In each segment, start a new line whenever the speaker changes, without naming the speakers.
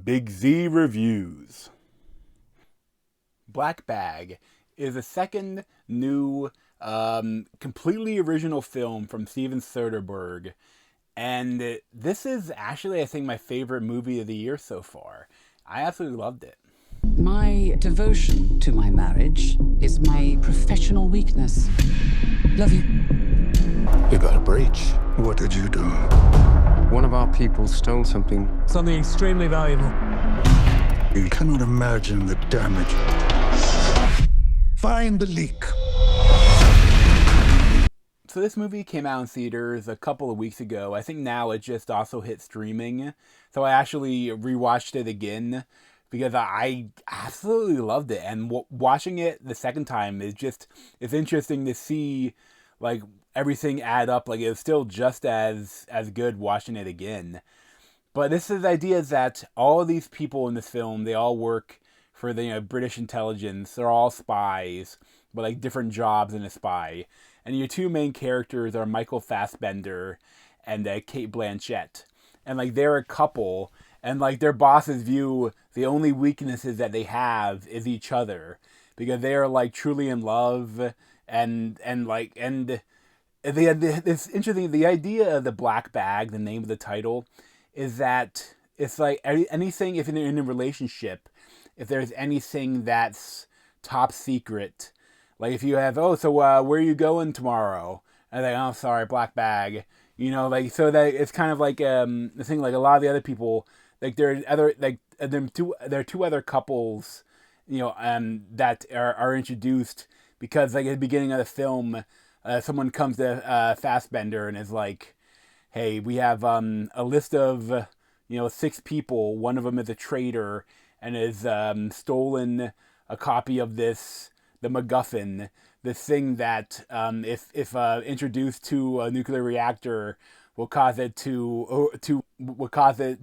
Big Z Reviews. Black Bag is a second new, completely original film from Steven Soderbergh. And this is actually, I think, my favorite movie of the year so far. I absolutely loved it.
My devotion to my marriage is my professional weakness. Love you.
You got a breach.
What did you do?
One of our people stole something.
Something extremely valuable.
You cannot imagine the damage. Find the leak.
So this movie came out in theaters a couple of weeks ago. I think now it just also hit streaming. So I actually rewatched it again because I absolutely loved it. And watching it the second time is it's interesting to see like everything add up. Like it's still just as good watching it again. But this is the idea that all of these people in this film, they all work for the British intelligence. They're all spies, but like different jobs in a spy. And your two main characters are Michael Fassbender and Cate Blanchett. And like they're a couple, and like their bosses view the only weaknesses that they have is each other, because they are like truly in love. And it's interesting. The idea of the black bag, the name of the title, is that it's like anything, if you're in a relationship, if there's anything that's top secret, like if you have, where are you going tomorrow? And like, oh, sorry, black bag. Like, so that it's kind of like the thing, like a lot of the other people, like there are two other couples, that are introduced because like at the beginning of the film, someone comes to Fassbender and is like, hey, we have a list of 6 people. One of them is a traitor and has stolen a copy of the MacGuffin, the thing that if introduced to a nuclear reactor will cause it to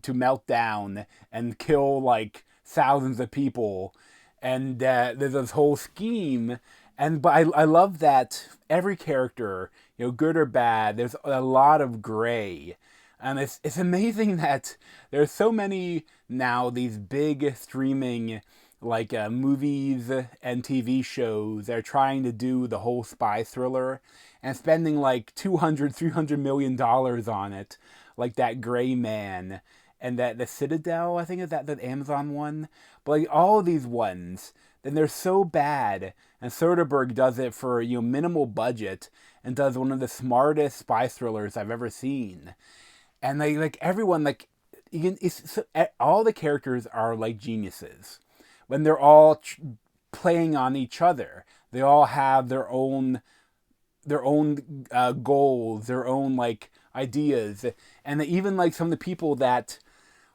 melt down and kill like thousands of people. And there's this whole scheme. But I love that every character, good or bad, there's a lot of gray. And it's amazing that there's so many now, these big streaming like movies and TV shows that are trying to do the whole spy thriller and spending like $200-300 million on it, like that Gray Man and that the Citadel, I think is that Amazon one. But like all of these ones, then they're so bad, and Soderbergh does it for minimal budget and does one of the smartest spy thrillers I've ever seen. And like everyone, like all the characters are like geniuses when they're all playing on each other. They all have their own goals, their own like ideas, and even like some of the people that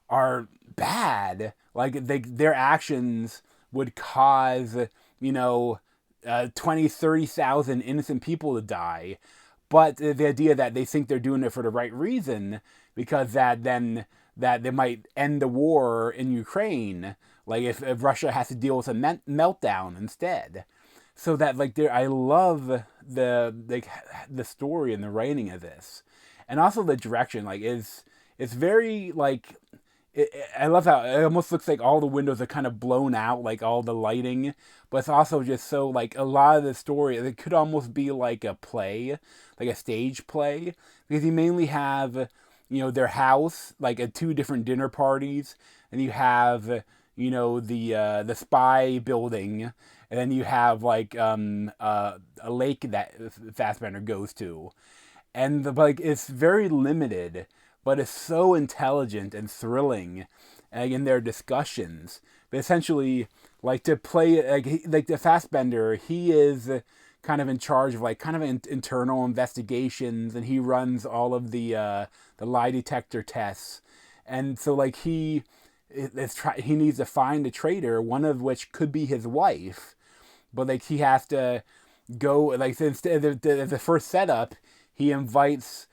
are bad, like their actions would cause 20,000-30,000 innocent people to die. But the idea that they think they're doing it for the right reason, because that they might end the war in Ukraine, like if Russia has to deal with a meltdown instead. So that like I love the story and the writing of this, and also the direction. Like it's very like. I love how it almost looks like all the windows are kind of blown out, like all the lighting, but it's also just so like a lot of the story, it could almost be like a play, like a stage play, because you mainly have, their house, like at 2 different dinner parties, and you have, the spy building, and then you have like a lake that Fassbender goes to, and like it's very limited, but it's so intelligent and thrilling in their discussions. But essentially, like to play, like the Fassbender, he is kind of in charge of like kind of internal investigations, and he runs all of the lie detector tests. And so like he needs to find a traitor, one of which could be his wife, but like he has to go like instead of the first setup, he invites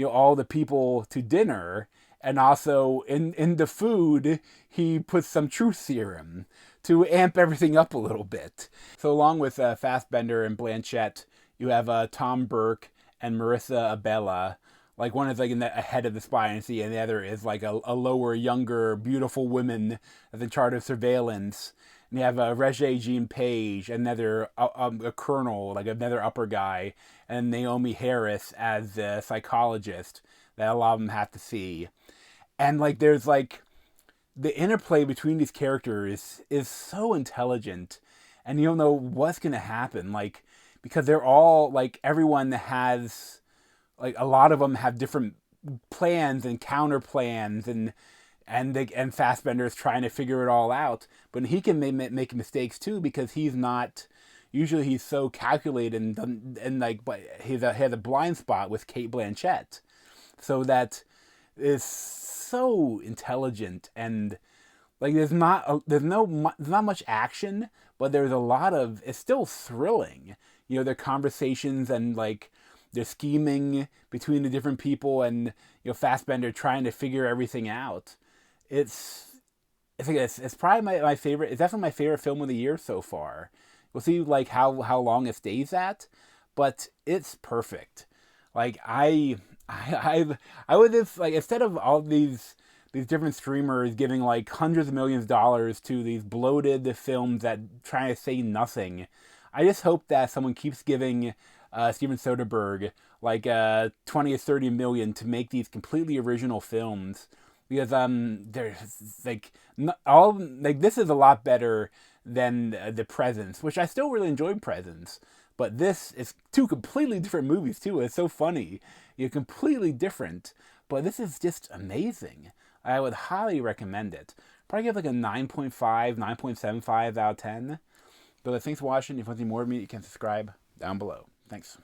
all the people to dinner, and also in the food he puts some truth serum to amp everything up a little bit. So along with Fassbender and Blanchett, you have Tom Burke and Marissa Abela, Like one is like a head of the spy agency, and the other is like a lower, younger, beautiful woman that's in charge of surveillance. And you have a Regé-Jean Page, another a colonel, like another upper guy, and Naomi Harris as a psychologist that a lot of them have to see. And like there's like the interplay between these characters is so intelligent, and you don't know what's gonna happen. Like because they're all like everyone has like a lot of them have different plans and counter plans and Fassbender is trying to figure it all out, but he can make mistakes too because he's not. Usually he's so calculated and like, but he has a blind spot with Cate Blanchett, so that is so intelligent and like there's not much action, but there's a lot of it's still thrilling. You know, their conversations and like their scheming between the different people and Fassbender trying to figure everything out. It's probably my favorite. It's definitely my favorite film of the year so far. We'll see like how long it stays at, but it's perfect. Like I would just like instead of all these different streamers giving like hundreds of millions of dollars to these bloated films that try to say nothing, I just hope that someone keeps giving Steven Soderbergh like 20 or 30 million to make these completely original films. Because there's like all like this is a lot better than the Presence, which I still really enjoyed Presence, but this is two completely different movies too. It's so funny, completely different, but this is just amazing. I would highly recommend it. Probably give like a 9.5, 9.75 out of 10. But thanks for watching. If you want to see more of me, you can subscribe down below. Thanks.